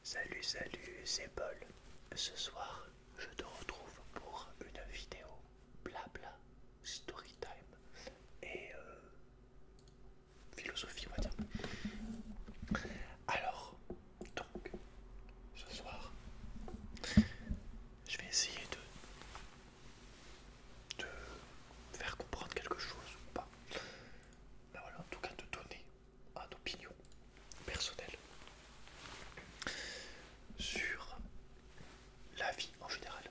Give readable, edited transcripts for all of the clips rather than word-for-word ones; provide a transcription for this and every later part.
Salut, salut, c'est Paul. Ce soir, je te retrouve pour une vidéo blabla, story time et philosophie, on va dire. Alors, donc, ce soir, je vais essayer de faire comprendre quelque chose ou pas. Mais voilà, en tout cas, de donner une opinion personnelle sur la vie en général,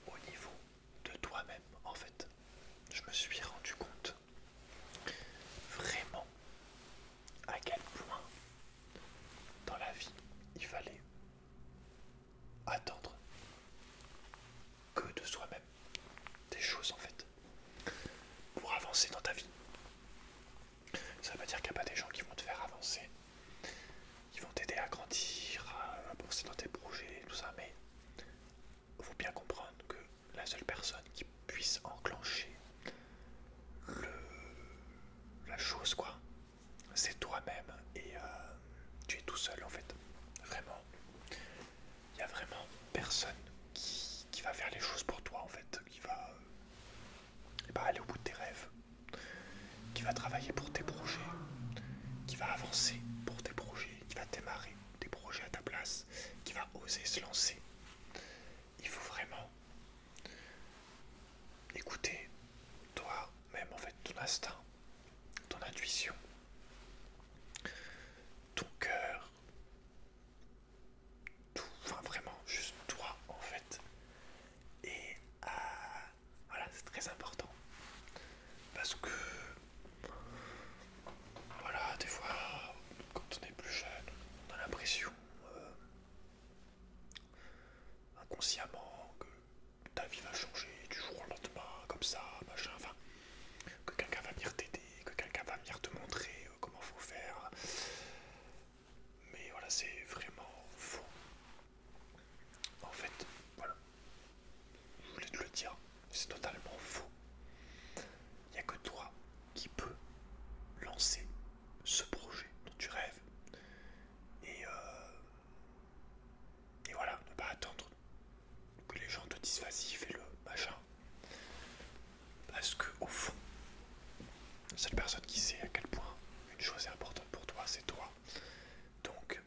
au niveau de toi-même en fait. Je me suis rendu compte vraiment à quel point dans la vie il fallait attendre que de soi-même des choses en fait pour avancer dans ta vie. Ça veut pas dire qu'il n'y a pas des gens qui vont te faire avancer, qui vont t'aider à grandir, à avancer dans tes projets, tout ça, mais il faut bien comprendre que la seule personne qui puisse enclencher le, la chose quoi, c'est toi-même et tu es tout seul en fait. Vraiment, il n'y a vraiment personne qui va faire les choses pour toi en fait, qui va aller au bout de tes rêves, qui va travailler pour tes projets, qui va avancer pour tes projets, qui va démarrer des projets à ta place, qui va oser se lancer. Il faut vraiment écouter toi-même en fait, ton instinct, ton intuition, ton cœur, tout, enfin vraiment juste toi en fait. Et voilà, c'est très important parce que voilà, des fois, quand on est plus jeune, on a l'impression inconsciemment que ta vie va changer du jour au lendemain, comme ça, machin, enfin, que quelqu'un va venir t'aider, que quelqu'un va venir te montrer comment faut faire. Mais voilà, c'est vraiment faux. En fait, voilà, je voulais te le dire, c'est totalement faux. Il n'y a que toi qui peux lancer ce projet dont tu rêves. Et, et voilà, ne pas attendre que les gens te disent vas-y, fais-le, machin. Parce que au fond, la seule personne qui sait à quel point une chose est importante pour toi, c'est toi. Donc,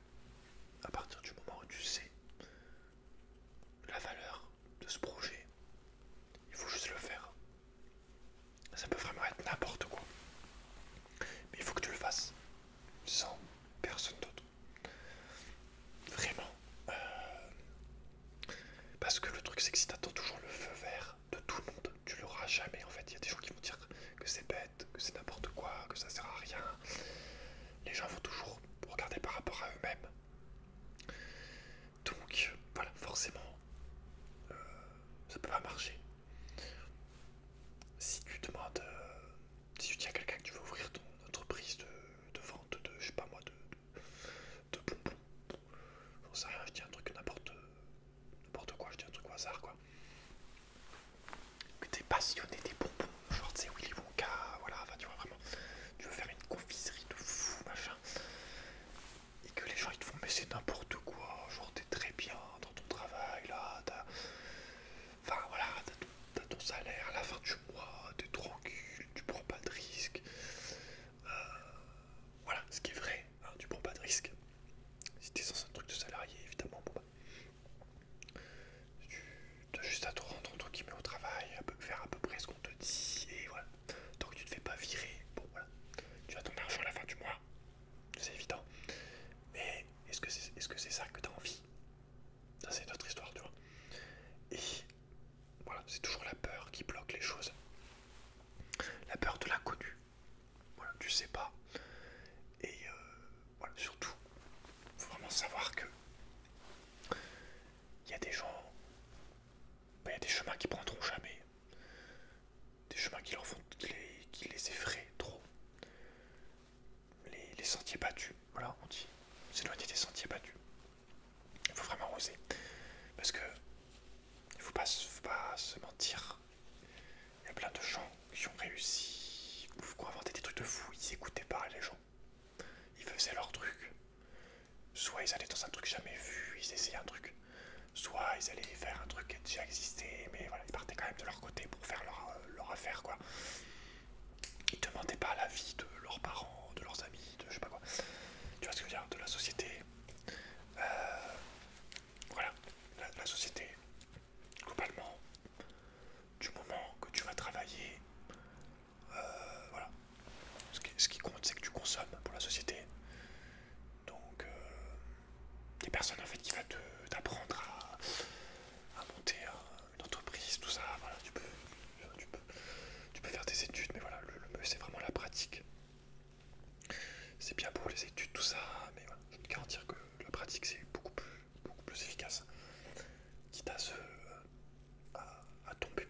à partir du moment où tu sais la valeur de ce projet, il faut juste le faire.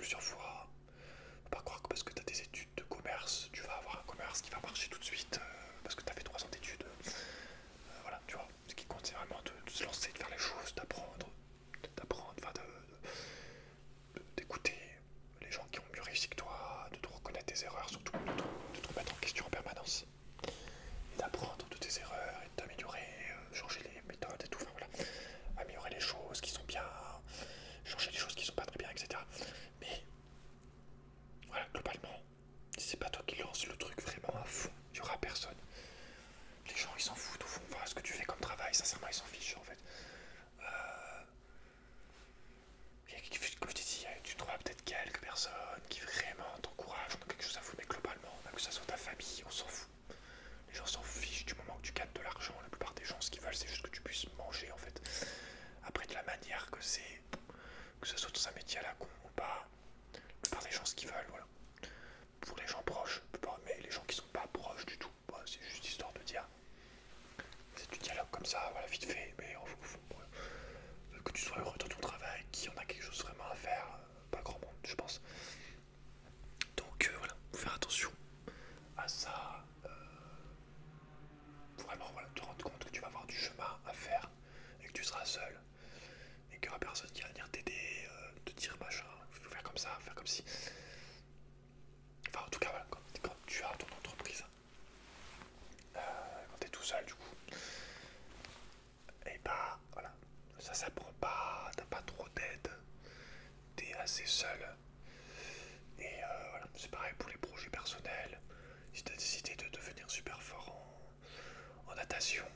plusieurs fois. Faut pas croire que parce que tu as des études de commerce, tu vas avoir un commerce qui va marcher tout de suite parce que tu as fait 3 ans d'études. Voilà, tu vois. Ce qui compte, c'est vraiment de se lancer, de faire les choses, d'apprendre, enfin d'écouter les gens qui ont mieux réussi que toi, de te reconnaître tes erreurs, surtout de te remettre en question en permanence. Et d'apprendre de tes erreurs et de t'améliorer, changer les méthodes et tout, enfin voilà. Améliorer les choses qui sont bien, changer les choses qui sont pas très bien, etc. Mais voilà, globalement, si c'est pas toi qui lance le truc vraiment à fond, il y aura personne. Les gens ils s'en foutent au fond, enfin, ce que tu fais comme travail, sincèrement ils s'en fichent en fait. Comme je t'ai dit, tu trouveras peut-être quelques personnes qui vraiment t'encouragent, ont quelque chose à foutre, mais globalement, même que ça soit ta famille, on s'en fout. Les gens s'en fichent du moment que tu gagnes de l'argent. La plupart des gens, ce qu'ils veulent, c'est juste que tu puisses manger en fait. Après, de la manière que c'est, que ce soit dans un métier à la con ou pas, la plupart des gens, ce qu'ils veulent, voilà. Pour les gens proches, mais les gens qui sont pas proches du tout, bah, c'est juste histoire de dire. C'est du dialogue comme ça, voilà, vite fait, mais que tu sois heureux dans ton travail, qui en a quelque chose vraiment à faire, pas grand monde, je pense. Donc voilà, faut faire attention à ça. Faut vraiment voilà, te rendre compte que tu vas avoir du chemin à faire et que tu seras seul et qu'il n'y aura personne qui va venir t'aider, te dire machin, faut faire comme ça, faire comme si. Enfin, en tout cas, voilà, quand tu as ton entreprise, quand tu es tout seul, du coup, et bah voilà, ça s'apprend pas, t'as pas trop d'aide, t'es assez seul. Et voilà, c'est pareil pour les projets personnels. Si t'as décidé de devenir super fort en natation,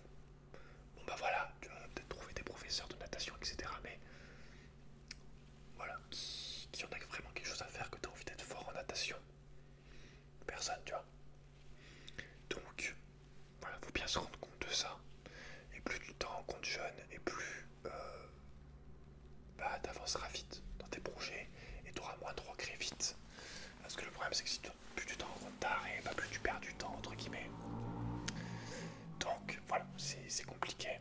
bon bah voilà, tu vas peut-être trouver des professeurs de natation, etc. Mais voilà, qui en a vraiment quelque chose à faire, que t'as envie d'être fort en natation. Personne, tu vois. Donc, voilà, faut bien se rendre compte de ça. Et plus tu t'en rends compte jeune, et plus bah, t'avanceras vite dans tes projets et t'auras moins de regrets vite. Parce que le problème, c'est que si plus tu t'en rends compte tard, et bah, plus tu perds du temps, entre guillemets. Donc, voilà, c'est compliqué.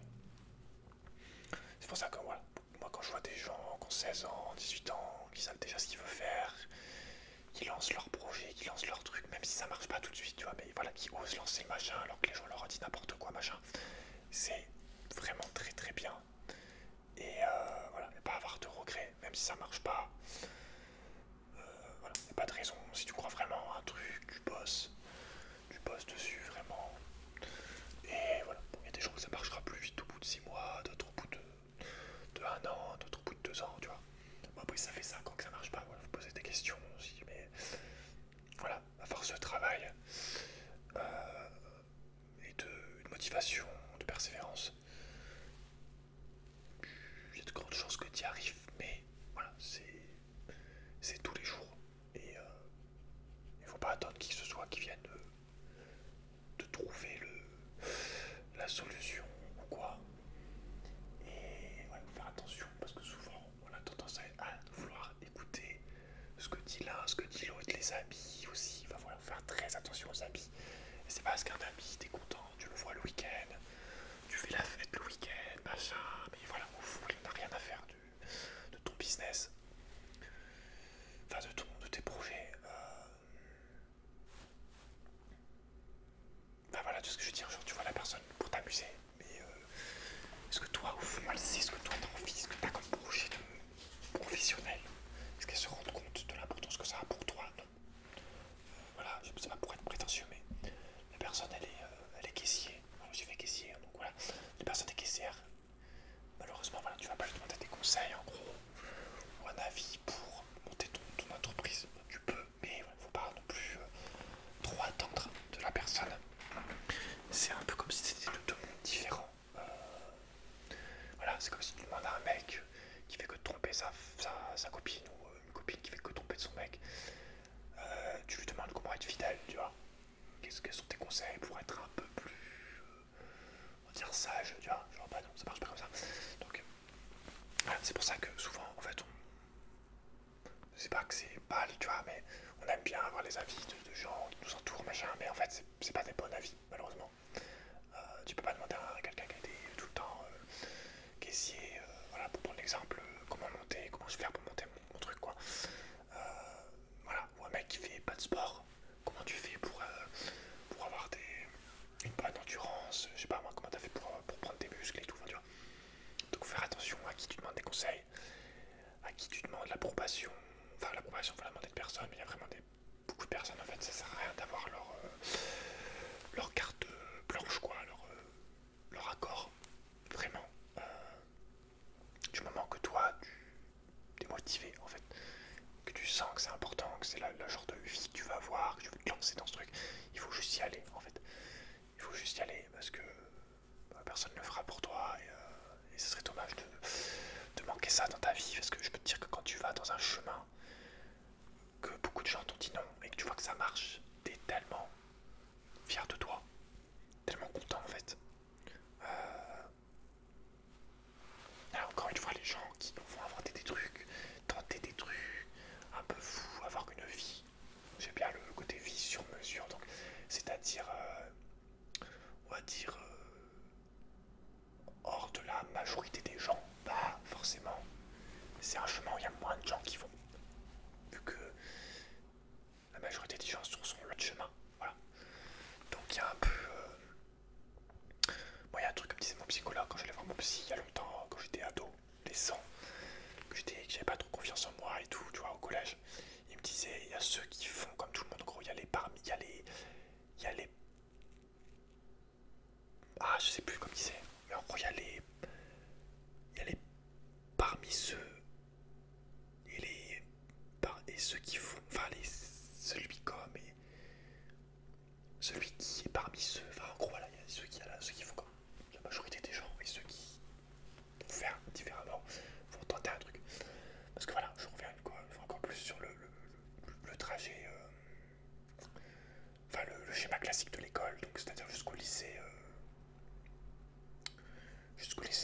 C'est pour ça que voilà, moi, quand je vois des gens qui ont 16 ans, 18 ans, qui savent déjà ce qu'ils veulent faire, qui lancent leur projet, qui lancent leur truc, même si ça marche pas tout de suite, tu vois, mais voilà, qui osent lancer le machin alors que les gens leur ont dit n'importe quoi, machin. C'est vraiment très très bien. Et voilà, ne pas avoir de regrets, même si ça marche pas. Voilà, y a pas de raison. Si tu crois vraiment à un truc, tu bosses dessus vraiment. Et voilà, bon, y a des gens que ça marchera plus vite au bout de 6 mois, d'autres au bout de 1 an, d'autres au bout de 2 ans, tu vois. Bon, après, ça fait 5 ans que ça marche pas, voilà, faut poser des questions aussi, mais voilà, à force de travail et de motivation, de persévérance, il y a de grandes chances que tu y arrives, mais voilà, c'est tous les jours. Et il faut pas attendre qui que ce soit qui vienne de trouver la solution ou quoi. Et ouais, faut faire attention parce que souvent on a tendance à vouloir écouter ce que dit l'un, ce que dit l'autre, les amis aussi. Enfin voilà, faut faire très attention aux amis. Et c'est parce qu'un ami, t'es content, tu le vois le week-end, tu fais la fête le week-end, machin, mais voilà, au fond, il n'a rien à faire de ton business, enfin de tes projets. Enfin voilà, tout ce que je veux dire, genre tu vois la personne pour t'amuser, mais est-ce que toi, au fond, elle sait ce que toi t'as envie, ce que t'as comme projet de professionnel? Est-ce qu'elle se rend compte de l'importance que ça a pour toi? Non. Voilà, c'est pas pour être prétentieux, mais la personne elle est caissier. Alors, j'ai fait caissier, donc voilà. La personne est caissière. Malheureusement, voilà, tu vas pas lui demander des conseils en gros, ou un avis pour monter ton entreprise. Tu peux, mais il faut pas non plus trop attendre de la personne. C'est un peu comme si c'était deux mondes différents. Voilà, c'est comme si tu demandes à un mec qui fait que tromper sa copine, ou une copine qui fait que tromper de son mec. Tu lui demandes comment être fidèle, tu vois. Quels sont tes conseils pour être un peu plus, on va dire, sage, tu vois. Genre, bah non, ça marche pas comme ça. Donc, voilà, c'est pour ça que souvent, en fait, c'est pas que c'est mal, tu vois, mais on aime bien avoir les avis de gens qui nous entourent, machin, mais en fait, c'est pas des bons avis, malheureusement. Tu peux pas demander à quelqu'un qui a été tout le temps caissier, voilà, pour prendre l'exemple, comment je vais faire pour monter mon truc, quoi. l'impression vraiment d'être personne, mais il y a vraiment beaucoup de personnes en fait, ça sert à rien d'avoir leur carte blanche quoi, leur accord. Vraiment. Du moment que toi tu es motivé en fait, que tu sens que c'est important, que c'est le genre de vie que tu vas avoir, que tu veux te lancer dans ce truc, il faut juste y aller en fait. Il faut juste y aller parce que personne ne le fera pour toi et ce serait dommage de manquer ça dans ta vie parce que je peux te dire que quand tu vas dans un chemin que beaucoup de gens t'ont dit non et que tu vois que ça marche, t'es tellement fier de toi, tellement content en fait. Alors, encore une fois, les gens qui vont inventer des trucs, tenter des trucs un peu fous, avoir une vie, j'aime bien le côté vie sur mesure, donc c'est-à-dire, on va dire, hors de la majorité des gens, bah forcément, c'est un chemin où il y a moins de gens qui vont, vu que la majorité des gens sont sur l'autre chemin, voilà. Donc il y a un peu... Moi, il y a un truc comme disait mon psychologue quand j'allais voir mon psy il y a longtemps, quand j'étais ado, descend, que j'avais pas trop confiance en moi et tout, tu vois, au collège. Il me disait, il y a ceux qui font comme tout le monde, en gros, il y a les parmi, il y a les... Ah, je sais plus comme il disait, mais en gros, il y a les parmi ceux et et ceux qui font, enfin, celui comme et celui qui est parmi ceux, enfin, en gros, voilà, il y a ceux qui font comme la majorité des gens et ceux qui vont faire différemment, vont tenter un truc. Parce que voilà, je reviens encore plus sur le trajet, enfin le schéma classique de l'école, donc c'est-à-dire jusqu'au lycée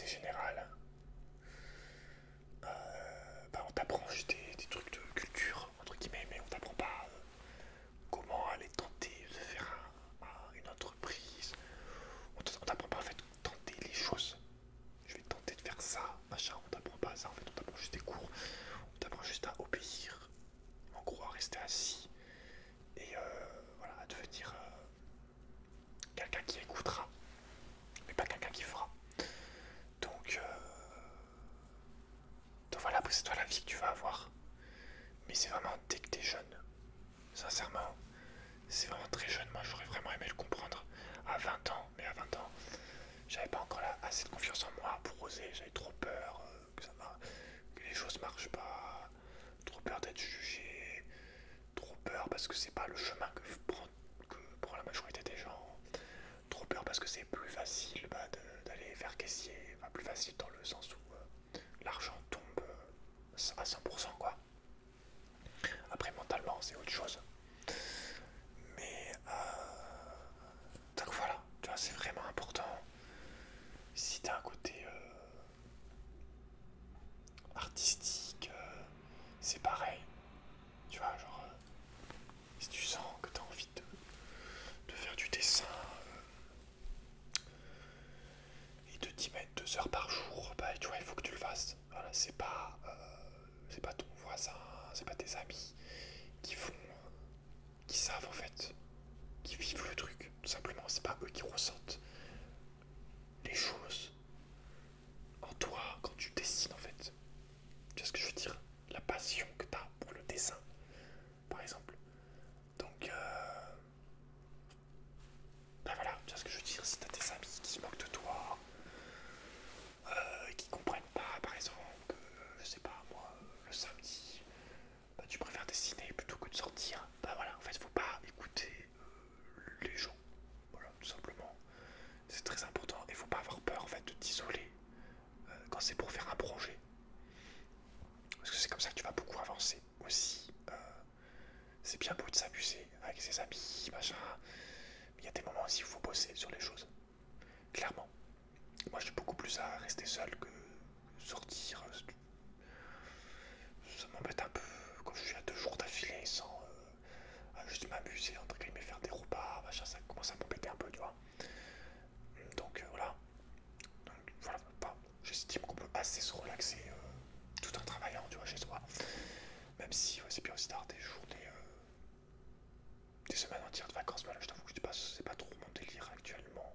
général. Bah, on t'apprend juste des trucs de culture, entre guillemets, mais on t'apprend pas comment aller tenter de faire une entreprise. On t'apprend pas en fait tenter les choses. Je vais tenter de faire ça, machin, on t'apprend pas ça en fait, on t'apprend juste des cours, on t'apprend juste à obéir, en gros à rester assis et voilà, à devenir quelqu'un qui écoutera, mais pas quelqu'un qui fera. Donc, donc voilà, après c'est toi la vie que tu vas avoir. Mais c'est vraiment dès que t'es jeune, sincèrement, c'est vraiment très jeune. Moi j'aurais vraiment aimé le comprendre à 20 ans, mais à 20 ans, j'avais pas encore assez de confiance en moi pour oser, j'avais trop peur que les choses marchent pas, trop peur d'être jugé, trop peur parce que c'est pas le chemin que prend la majorité des gens, trop peur parce que c'est plus facile d'aller faire caissier, enfin plus facile dans le sens où l'argent tombe à 100% quoi. Après mentalement c'est autre chose. Mais donc voilà, tu vois, c'est vraiment important. Si t'as un côté artistique, c'est pareil. Tu vois, genre, si tu sens que t'as envie de faire du dessin et de t'y mettre 2 heures par jour, bah tu vois, il faut que tu le fasses. Voilà, c'est pas ton voisin, c'est pas tes amis qui font, qui savent en fait, qui vivent le truc. Tout simplement, c'est pas eux qui ressentent les choses en toi quand tu dessines en fait. Tu vois ce que je veux dire? La passion que tu as pour le dessin, par exemple. Donc, bah voilà, tu vois ce que je veux dire? Si tu as des amis qui se moquent de toi, qui comprennent pas, par exemple, que, je sais pas, moi, le samedi, bah, tu préfères dessiner plutôt que de sortir, bah voilà, en fait, faut pas écouter les gens. Voilà, tout simplement. C'est très important et faut pas avoir peur, en fait, de t'isoler quand c'est pour faire un projet. Parce que c'est comme ça que tu vas beaucoup avancer aussi. C'est bien beau de s'amuser avec ses amis, machin. Mais il y a des moments aussi où il faut bosser sur les choses. Clairement. Moi, je suis beaucoup plus à rester seul que sortir. Ça m'embête un peu quand je suis à 2 jours d'affilée sans à juste m'amuser, entre guillemets, faire des repas, machin. Ça commence à m'embêter un peu, tu vois. Donc voilà. Donc voilà. Enfin, j'estime qu'on peut assez se relaxer tout en travaillant, tu vois, chez soi. Même si ouais, c'est bien aussi d'avoir des journées, des semaines entières de vacances. Voilà, je t'avoue que c'est pas trop mon délire actuellement.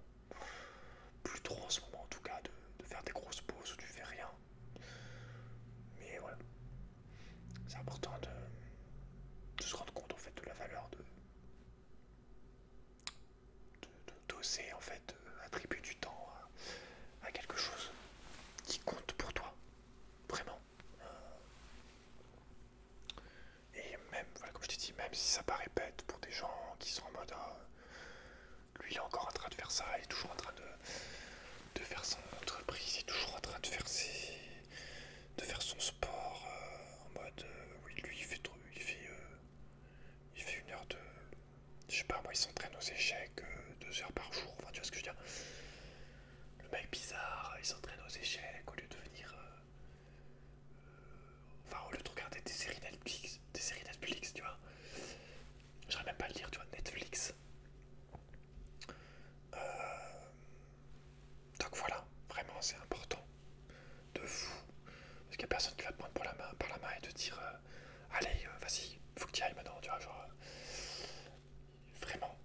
Plus trop en ce moment en tout cas de faire des grosses pauses où tu fais rien. Mais voilà, c'est important oser en fait attribuer du temps à quelque chose qui compte pour toi, vraiment. Et même, voilà, comme je t'ai dit, même si ça paraît bête pour des gens qui sont en mode lui il est encore en train de faire ça, il est toujours en train de faire son entreprise, il est toujours en train de faire de faire son sport en mode oui lui il fait trop, il fait 1 heure de, je sais pas moi, il s'entraîne aux échecs 2 heures par jour, enfin tu vois ce que je veux dire. Le mec bizarre, il s'entraîne aux échecs au lieu de venir enfin au lieu de regarder des séries Netflix, tu vois. J'arrive même pas à le dire, tu vois, Netflix. Donc voilà, vraiment c'est important de vous. Parce qu'il n'y a personne qui va te prendre par la main et te dire allez, vas-y, faut que tu y ailles maintenant, tu vois, genre vraiment.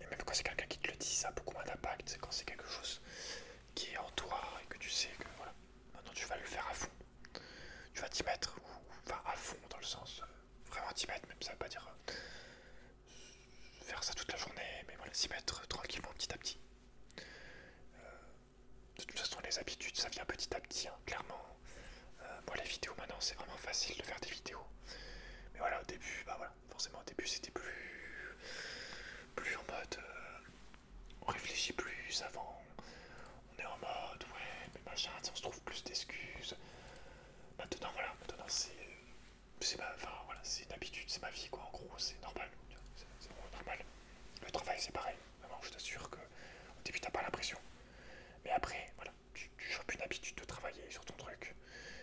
Et même quand c'est quelqu'un qui te le dit, ça a beaucoup moins d'impact. C'est quand c'est quelque chose qui est en toi et que tu sais que voilà, maintenant tu vas le faire à fond. Tu vas t'y mettre, enfin à fond dans le sens vraiment t'y mettre, même ça veut pas dire faire ça toute la journée, mais voilà, s'y mettre tranquillement petit à petit. De toute façon, les habitudes, ça vient petit à petit, hein, clairement. Moi, les vidéos maintenant, c'est vraiment facile de faire des vidéos. Mais voilà, au début, bah voilà, forcément, au début, c'était plus en mode, on réfléchit plus avant. On est en mode, ouais, mais machin, on se trouve plus d'excuses. Maintenant, voilà, maintenant, enfin, voilà, c'est une habitude, c'est ma vie, quoi. En gros, c'est normal. C'est vraiment normal. Le travail, c'est pareil. Vraiment, je t'assure que au début, t'as pas l'impression. Mais après, voilà, tu chopes une habitude de travailler sur ton truc.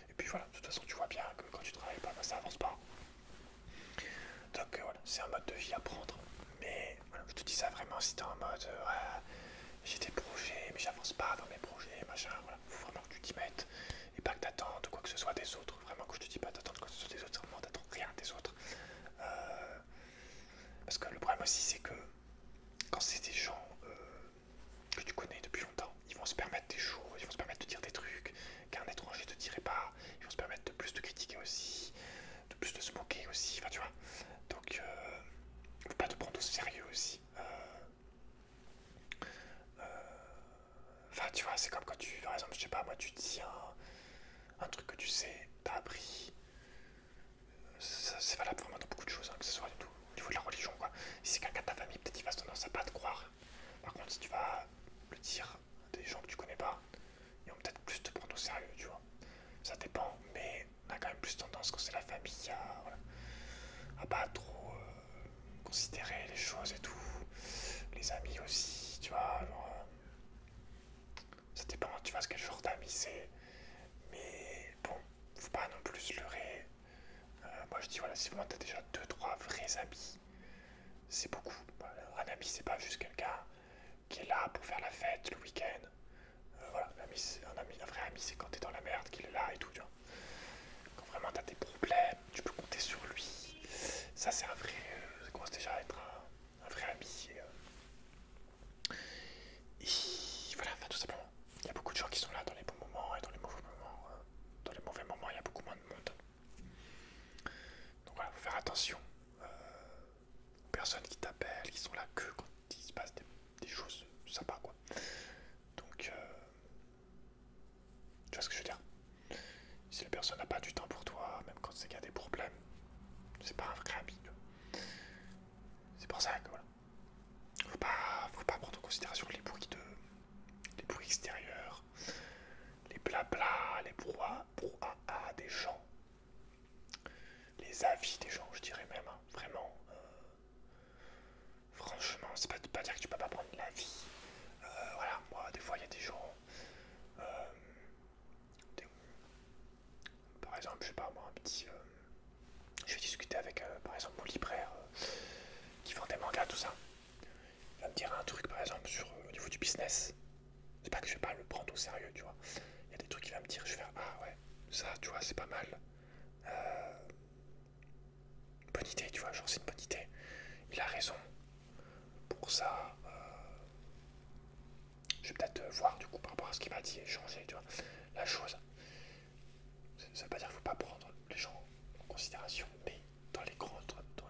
Et puis voilà, de toute façon, tu vois bien que quand tu travailles pas, bah, ça avance pas. Donc voilà, c'est un mode de vie à prendre. Mais voilà, je te dis ça vraiment si t'es en mode ouais, j'ai des projets, mais j'avance pas dans mes projets, machin. Voilà, faut vraiment que tu t'y mettes. Et pas que t'attendes quoi que ce soit des autres. Vraiment, que je te dis pas d'attendre quoi que ce soit des autres, vraiment, t'attends rien des autres. Parce que le problème aussi, c'est que quand c'est des gens que tu connais depuis longtemps, ils vont se permettre des choses, ils vont se permettre de dire des trucs qu'un étranger te dirait pas, ils vont se permettre de plus de critiquer aussi, de plus de se moquer aussi, enfin tu vois. Donc, faut pas te prendre au sérieux aussi. Enfin, tu vois, c'est comme quand tu, par exemple, je sais pas, moi, tu dis un truc que tu sais, t'as appris. C'est valable vraiment dans beaucoup de choses, hein, que ce soit au niveau de la religion, quoi. Si c'est quelqu'un de ta famille, peut-être il va se tendance à pas te croire. Par contre, si tu vas le dire à des gens que tu connais pas, ils vont peut-être plus te prendre au sérieux, tu vois. Ça dépend, mais on a quand même plus tendance quand c'est la famille voilà, à pas trop considérer les choses et tout. Les amis aussi, tu vois, genre, ça dépend, tu vois, quel genre d'amis c'est. Mais bon, faut pas non plus se leurrer. Moi je dis, voilà, si vraiment t'as déjà 2-3 vrais amis, c'est beaucoup. Voilà, un ami, c'est pas juste quelqu'un qui est là pour faire la fête le week-end. Voilà, un vrai ami, c'est quand t'es dans la merde qu'il est là et tout, tu vois. Quand vraiment t'as des problèmes, tu peux compter sur lui. Ça, c'est un vrai. Ça commence déjà à être un vrai ami. Et voilà, enfin, tout simplement. Il y a beaucoup de gens qui sont là dans les bons moments et dans les mauvais moments. Dans les mauvais moments, il y a beaucoup moins de monde. Donc voilà, faut faire attention aux personnes qui t'appellent, qui sont là que quand il se passe des choses sympas, quoi. Donc, tu vois ce que je veux dire? Si la personne n'a pas du temps pour toi, même quand c'est qu'il y a des problèmes, c'est pas un vrai ami. C'est pour ça que voilà. Faut pas prendre en considération les bruits extérieurs, les blabla, les brouhaha des gens, les avis des gens, je dirais même, hein, vraiment. Franchement, c'est pas dire que tu peux pas prendre l'avis. Voilà, moi, des fois, il y a des gens. euh, des- Par exemple, je sais pas, moi, un petit. Je vais discuter avec, par exemple, mon libraire qui vend des mangas, tout ça. Il va me dire un truc, par exemple, au niveau du business. C'est pas que je vais pas le prendre au sérieux, tu vois. Il y a des trucs qu'il va me dire, je vais faire, ah ouais, ça, tu vois, c'est pas mal. Bonne idée, tu vois, genre, c'est une bonne idée. Il a raison. Pour ça, je vais peut-être voir, du coup, par rapport à ce qu'il m'a dit et changer, tu vois, la chose. Ça veut pas dire qu'il faut pas prendre les gens en considération, mais dans les grandes, dans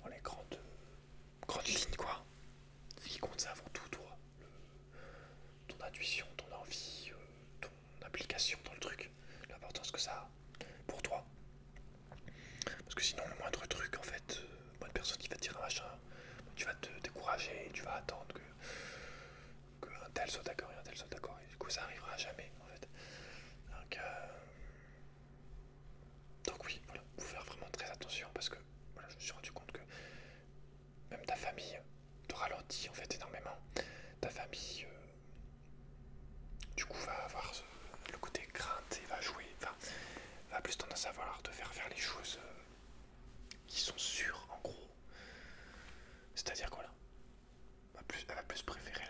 les grandes ça pour toi. Parce que sinon, le moindre truc, en fait, bonne personne qui va te dire un machin, tu vas te décourager, tu vas attendre que un tel soit d'accord et un tel soit d'accord, et du coup, ça arrivera jamais, en fait. Donc oui, voilà, faut faire vraiment très attention parce que voilà, je me suis rendu compte que même ta famille te ralentit en fait énormément. Ta famille, du coup, va avoir le côté crainte et va jouer, enfin, va plus tendance à vouloir te faire faire les choses qui sont sûres en gros. C'est-à-dire que voilà, elle va plus préférer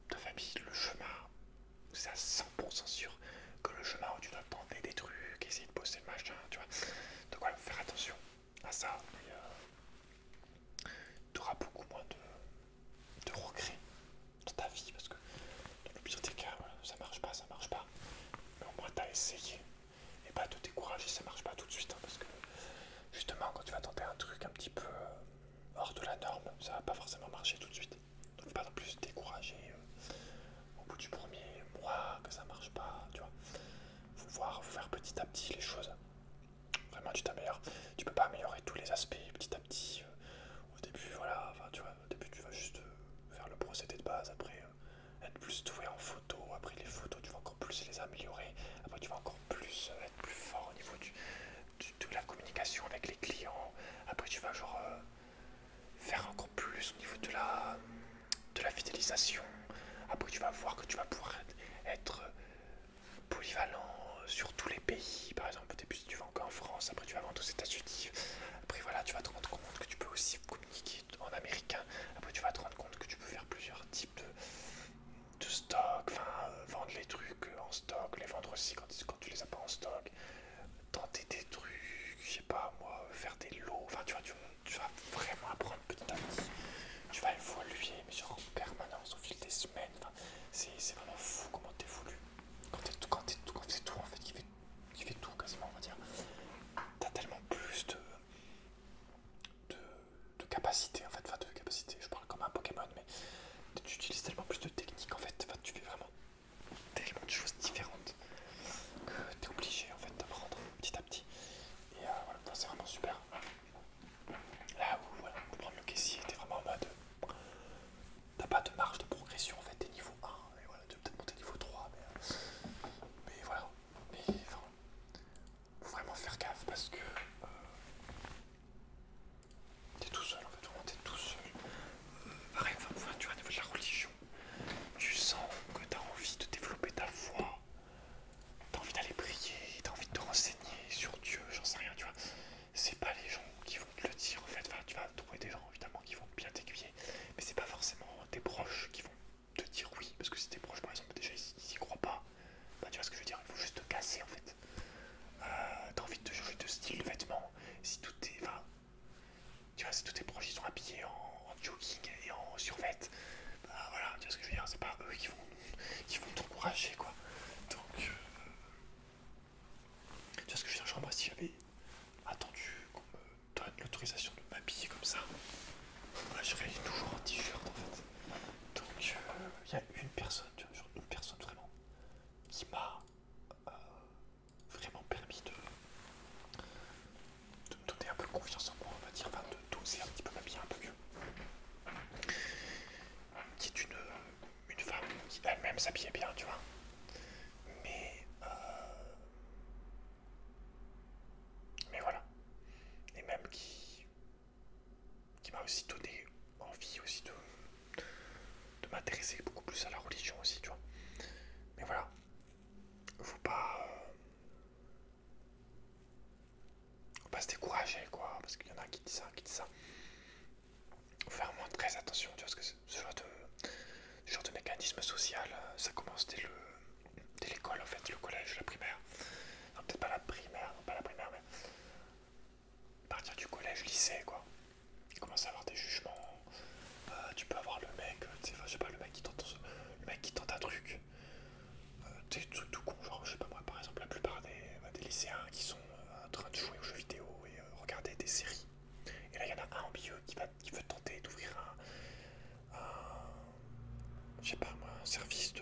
ta famille, le chemin, c'est à 100% sûr que le chemin où tu dois tenter des trucs, essayer de bosser le machin, tu vois. Donc voilà, faut faire attention à ça. Tu auras beaucoup moins de regrets dans ta vie parce que dans le pire des cas, voilà, ça marche pas, ça marche pas. Mais au moins t'as essayé. Et pas te décourager, ça marche pas tout de suite. Hein, parce que justement, quand tu vas tenter un truc un petit peu hors de la norme, ça va pas forcément marcher tout de suite. Donc faut pas non plus se décourager au bout du premier mois que ça marche pas, tu vois. Faut faire petit à petit les choses. Vraiment, tu t'améliores. Tu peux pas améliorer tous les aspects petit à petit. Au début, voilà, enfin, tu vois, au début, tu vas juste faire le procédé de base. Après, être plus doué en photo. Après, les photos, tu vas encore plus les améliorer. Après, tu vas encore plus être plus fort au niveau de la communication avec les clients. Après, tu vas genre faire encore plus au niveau de la fidélisation. Après, tu vas voir que tu vas pouvoir être polyvalent sur tous les pays. Par exemple, au début, tu vas encore en France, après, tu vas vendre aux États-Unis. Après, voilà, tu vas te rendre compte que tu peux aussi communiquer en américain. Après, tu vas te rendre compte que tu peux faire plusieurs types de stock, enfin, vendre les trucs en stock, les vendre aussi quand tu les as pas en stock. Tenter des trucs, je sais pas moi, faire des lots. Enfin, tu vas vraiment apprendre petit à petit. Tu vas évoluer, mais genre en permanence au fil des semaines. Enfin, c'est vraiment fou comment t'évolues. Quand c'est tout en fait qui fait tout quasiment, on va dire. T'as tellement plus de capacité en fait, enfin de capacité, je parle comme un Pokémon, mais tu utilises tellement plus de techniques en fait, enfin, tu fais vraiment tellement de choses différentes que t'es obligé en fait d'apprendre petit à petit. Et voilà, c'est vraiment super. Là où voilà, pour prendre le caissier, t'es vraiment en mode. T'as pas de marge de progression en fait, t'es niveau 1, et voilà, tu vas peut-être monter niveau 3, mais voilà. Mais enfin, faut vraiment faire gaffe parce que t'es tout seul en fait, vraiment t'es tout seul. Pareil, enfin, tu vois, au niveau de la religion, tu sens que t'as envie de développer ta foi, t'as envie d'aller prier, t'as envie de te renseigner sur Dieu, j'en sais rien, tu vois. C'est pas les gens qui vont te le dire en fait, enfin, tu vas trouver des gens évidemment qui vont bien t'aiguiller, mais c'est pas forcément tes proches qui vont te dire oui, parce que si tes proches par exemple déjà ils y croient pas, bah tu vois ce que je veux dire, il faut juste te casser en fait. T'as envie de te changer de style de vêtements, si tout est. Enfin, tu vois, si tous tes proches ils sont habillés en jogging et en survêt, bah voilà, tu vois ce que je veux dire, c'est pas eux qui vont t'encourager quoi. Donc, tu vois ce que je veux dire, genre moi si j'avais attendu qu'on me donne l'autorisation de m'habiller comme ça, moi je serais toujours en t-shirt en fait. Donc, il y a une personne, tu vois, genre une personne vraiment, qui m'a vraiment permis de me donner un peu confiance en moi, on va dire, enfin d'oser un petit peu m'habiller un peu mieux. Qui est une femme qui elle-même s'habillait bien, tu vois. Mais, mais voilà. Et même qui m'a aussi donné envie aussi de m'intéresser beaucoup plus à la religion aussi, tu vois. Mais voilà, faut pas se décourager, quoi, parce qu'il y en a qui disent ça. Faut faire moins très attention, tu vois, parce que ce genre de mécanisme social, ça commence dès l'école, en fait, le collège, la primaire. Non, peut-être pas la primaire, non, pas la primaire, mais à partir du collège, lycée, quoi. Il commence à avoir des jugements. Tu peux avoir le mec, tu sais, enfin, je sais pas, le mec qui tente un truc. Des trucs tout con, genre, je sais pas moi, par exemple, la plupart des lycéens qui sont en train de jouer aux jeux vidéo et regarder des séries. Et là, il y en a un au milieu qui veut tenter d'ouvrir je sais pas moi, un service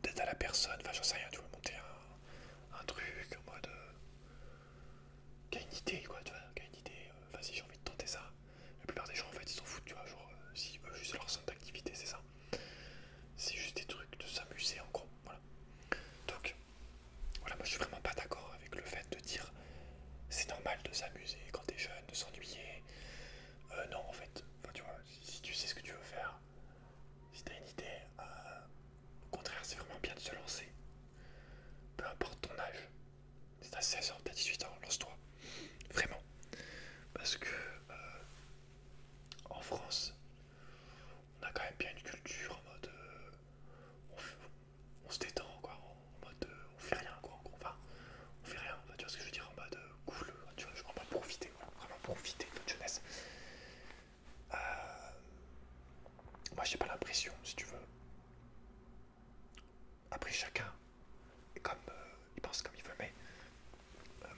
d'aide à la personne, enfin j'en sais rien, tu veux monter 16 ans, t'as 18 ans, lance-toi. Vraiment. Parce que en France, on a quand même bien une culture en mode on se détend quoi, en mode on fait rien quoi, enfin on fait rien, tu vois ce que je veux dire, en mode cool, tu vois, en mode profiter, voilà, vraiment profiter de notre jeunesse. Moi j'ai pas l'impression, si tu veux. Après chacun est comme il pense comme il veut, mais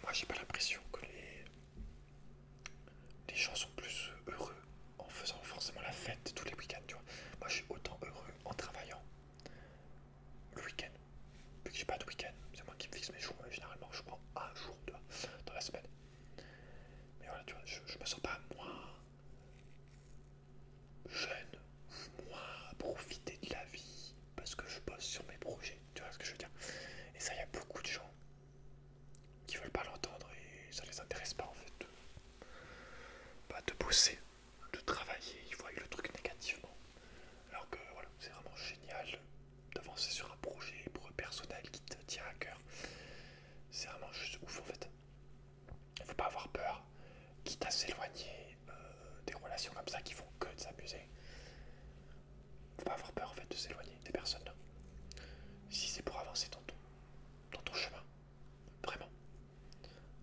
moi j'ai pas l'impression que les gens sont plus heureux en faisant forcément la fête tous les week-ends, tu vois. Moi je suis autant heureux en travaillant le week-end. Vu que j'ai pas de week-end, c'est moi qui me fixe mes jours. Généralement, je prends un jour dans la semaine. Mais voilà, tu vois, je me sens pas moins jeune, moins profiter de la vie parce que je bosse sur mes projets. Tu vois ce que je veux dire? Et ça, il y a beaucoup de gens qui veulent pas l'entendre et ça les intéresse pas en fait de bosser, de travailler. Ils voient le truc négativement. Alors que voilà, c'est vraiment génial d'avancer sur un projet personnel qui te tient à cœur. C'est vraiment juste ouf en fait. Il faut pas avoir peur, quitte à s'éloigner des relations comme ça qui font que de s'amuser. Faut pas avoir peur en fait de s'éloigner des personnes là. Si c'est pour avancer dans ton chemin, vraiment,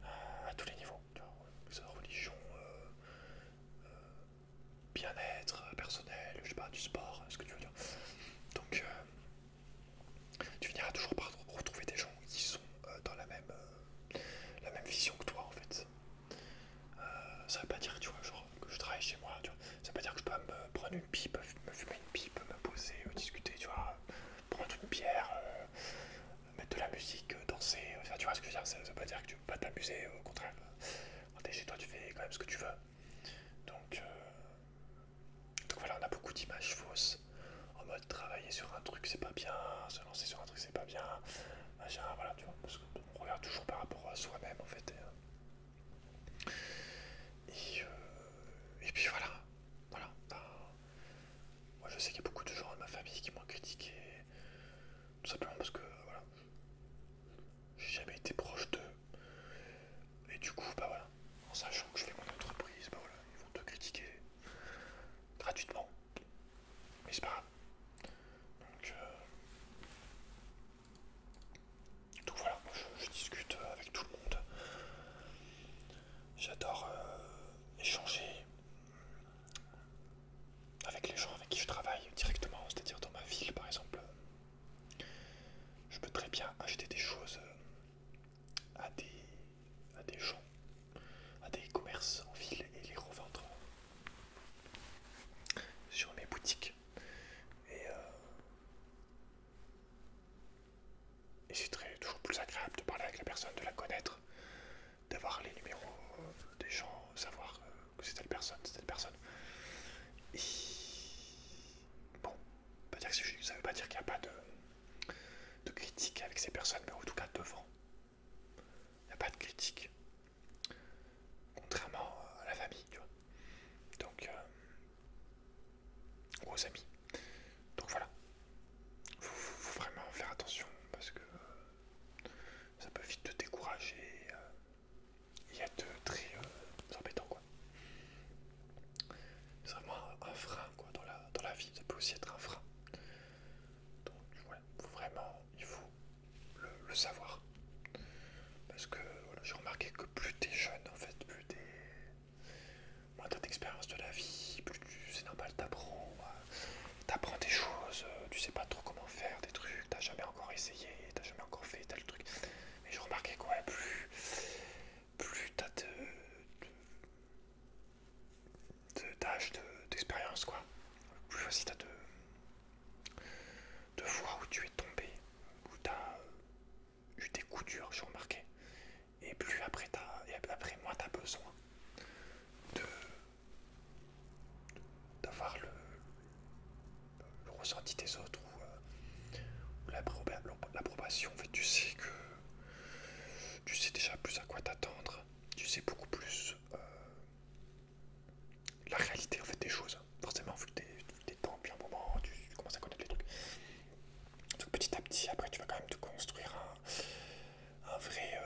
à tous les niveaux, tu vois, que ce soit religion, bien-être personnel, je sais pas, du sport, ce que tu veux dire. Donc tu finiras toujours par retrouver des gens qui sont dans la même vision que toi en fait. Ça veut pas dire, tu vois, genre que je travaille chez moi, tu vois. Ça veut pas dire que je dois me prendre une pipe, me fumer une pipe, me poser, discuter, tu vois, prendre une bière, mettre de la musique, danser, enfin tu vois ce que je veux dire, ça veut pas dire que tu peux pas t'amuser, au contraire. Quand t'es chez toi, tu fais quand même ce que tu veux. Donc voilà, on a beaucoup d'images fausses, en mode travailler sur un truc c'est pas bien, se lancer sur un truc c'est pas bien, machin, voilà, tu vois, parce qu'on regarde toujours par rapport à soi-même en fait. Et puis voilà, voilà. Ben, moi je sais qu'il y a beaucoup de gens de ma famille qui m'ont critiqué, tout simplement parce que voilà, j'ai jamais été proche d'eux. Et du coup, bah voilà, en sachant que je fais mon entreprise, bah voilà, ils vont te critiquer gratuitement. Mais c'est pas grave. Donc, donc voilà, moi je discute avec tout le monde. J'adore échanger avec les gens avec qui je travaille directement, c'est-à-dire dans ma ville par exemple. Je peux très bien acheter des choses à des gens, à des commerces en ville et les revendre sur mes boutiques. Et, et c'est toujours plus agréable de parler avec la personne, de la connaître, d'avoir les numéros des gens, savoir que c'est telle personne, c'est telle personne. Et bon, ça veut pas dire qu'il n'y a pas de critique avec ces personnes, mais en tout cas devant, il n'y a pas de critique. Contrairement à la famille, tu vois. Donc, ou aux amis. Donc voilà, faut vraiment faire attention parce que ça peut vite te décourager et être très embêtant quoi. C'est vraiment un frein quoi dans la vie, ça peut aussi être un frein. Donc voilà, il faut le savoir. Parce que voilà, j'ai remarqué que plus t'es jeune en fait, moins t'as d'expérience de la vie, c'est normal, t'apprends des choses, tu sais pas trop comment faire des trucs, t'as jamais encore essayé, t'as jamais encore fait tel truc. Mais j'ai remarqué quoi, plus t'as d'âge, d'expérience quoi, plus aussi t'as de fois où tu es tombé, où t'as eu des coups durs, j'ai remarqué. Et plus après moins t'as besoin de d'avoir le ressenti des autres ou l'approbation. En fait, tu sais déjà plus à quoi t'attendre. Tu sais beaucoup plus la réalité en fait des choses. Forcément, vu que t'es dedans depuis un moment, tu commences à connaître les trucs. Donc petit à petit, après, tu vas quand même te construire un vrai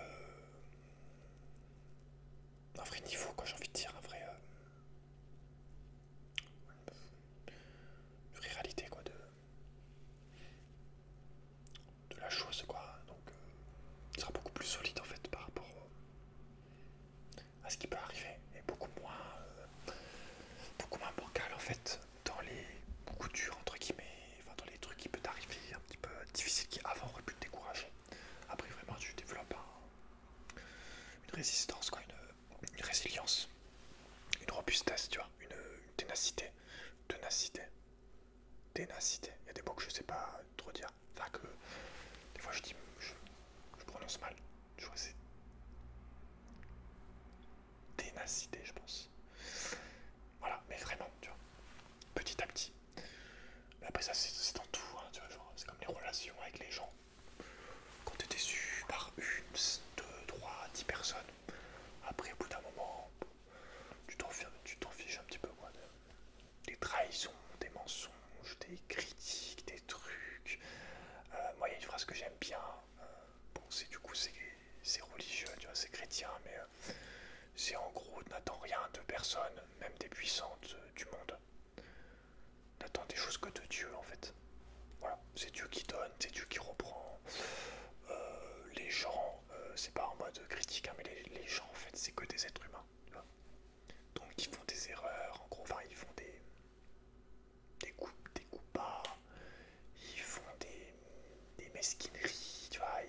résistance, quoi, une résilience, une robustesse, tu vois, une ténacité, ténacité, ténacité. Il y a des mots que je sais pas trop dire, enfin que des fois je prononce mal. Je vois c'est ténacité, je pense. Voilà, mais vraiment, tu vois, petit à petit. Mais après ça c'est dans tout, hein, tu vois, genre c'est comme les relations avec les gens. Quand t'es déçu par une, deux, trois, 10 personnes, après au bout d'un moment, tu t'en fiches un petit peu quoi. Des trahisons, des mensonges, des critiques, des trucs. Moi il y a une phrase que j'aime bien. Bon c'est du coup c'est religieux, tu vois, c'est chrétien, mais c'est en gros n'attends rien de personne, même des puissantes du monde. N'attends des choses que de Dieu en fait. Voilà, c'est Dieu qui donne, c'est Dieu qui reprend. Les gens, c'est pas en mode critique, hein, mais les gens en fait c'est que des êtres humains. Tu vois. Donc ils font des erreurs, en gros, enfin ils font des coups bas, ils font des mesquineries, tu vois,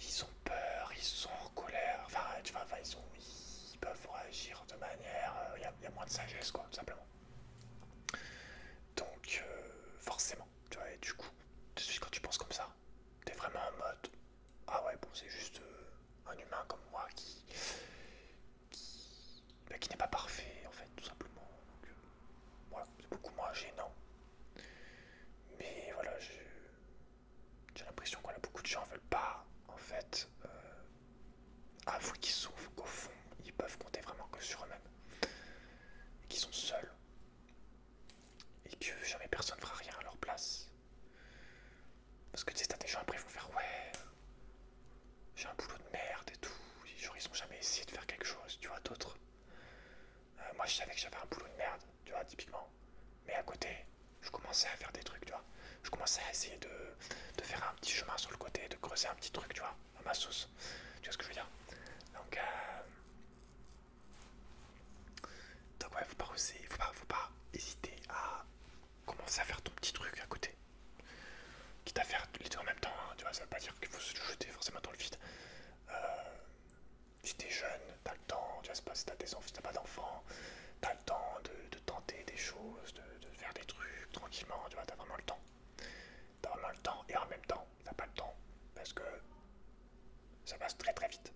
ils ont peur, ils sont en colère, enfin tu vois, enfin, ils peuvent réagir de manière, il y a moins de sagesse quoi, tout simplement. Donc forcément, tu vois, et du coup, tout de suite quand tu penses comme ça, t'es vraiment en mode ah ouais bon c'est juste un humain comme moi qui n'est pas parfait en fait tout simplement. Donc, voilà, c'est beaucoup moins gênant. Mais voilà, j'ai l'impression que beaucoup de gens veulent pas en fait avouer qu'au fond ils peuvent compter vraiment que sur eux-mêmes, qu'ils sont seuls et que jamais personne fera rien à leur place. Parce que tu sais, t'as des gens après ils vont faire ouais, j'ai un boulot de merde et tout, genre ils ont jamais essayé de faire quelque chose, tu vois, d'autres. Moi je savais que j'avais un boulot de merde, tu vois, typiquement. Mais à côté, je commençais à faire des trucs, tu vois. Je commençais à essayer de faire un petit chemin sur le côté, de creuser un petit truc, tu vois, à ma sauce. Tu vois ce que je veux dire? Donc, ouais, faut pas oser, faut pas hésiter à commencer à faire ton petit truc à côté. Quitte à faire les deux en même temps, hein, tu vois, ça veut pas dire qu'il faut se jeter forcément dans le vide. Si t'es jeune, t'as le temps, tu vois, c'est pas si t'as des enfants, si t'as pas d'enfants, t'as le temps de tenter des choses, de faire des trucs tranquillement, tu vois, t'as vraiment le temps. T'as vraiment le temps et en même temps, t'as pas le temps parce que ça passe très très vite.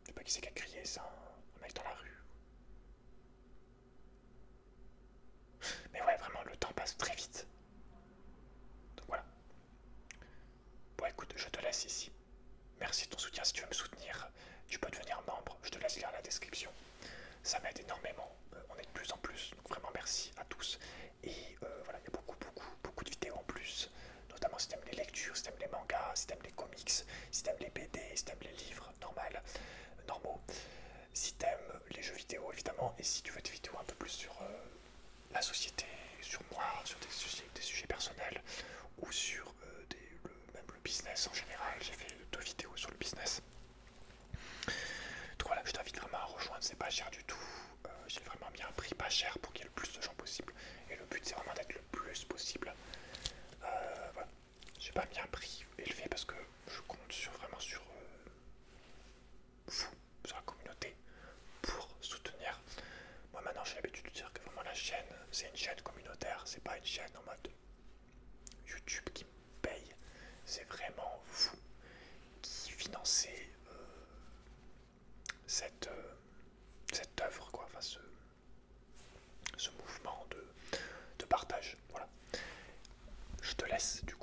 Je sais pas qui c'est qui a crié ça, un mec dans la rue. Mais ouais, vraiment, le temps passe très vite. Donc voilà. Bon, écoute, je te laisse ici. Merci de ton soutien. Si tu veux me soutenir, tu peux devenir membre. Je te laisse lire la description. Ça m'aide énormément. On est de plus en plus. Donc vraiment, merci à tous. Et voilà, il y a beaucoup de vidéos en plus. Notamment si t'aimes les lectures, si t'aimes les mangas, si t'aimes les comics, si t'aimes les BD, si t'aimes les livres normaux. Si t'aimes les jeux vidéo, évidemment. Et si tu veux des vidéos un peu plus sur la société, sur moi, sur des sujets personnels ou sur même le business en général. J'ai fait 2 vidéos sur le business. Donc voilà, je t'invite vraiment à rejoindre, c'est pas cher du tout. J'ai vraiment mis un prix pas cher pour qu'il y ait le plus de gens possible. Et le but c'est vraiment d'être le plus possible. Voilà. J'ai pas mis un prix élevé parce que je compte vraiment sur vous, sur la communauté, pour soutenir. Moi maintenant j'ai l'habitude de dire que vraiment la chaîne c'est une chaîne communautaire, c'est pas une chaîne en mode YouTube qui me paye, c'est vraiment vous qui financez cette œuvre, quoi, enfin ce mouvement de partage. Voilà. Je te laisse du coup.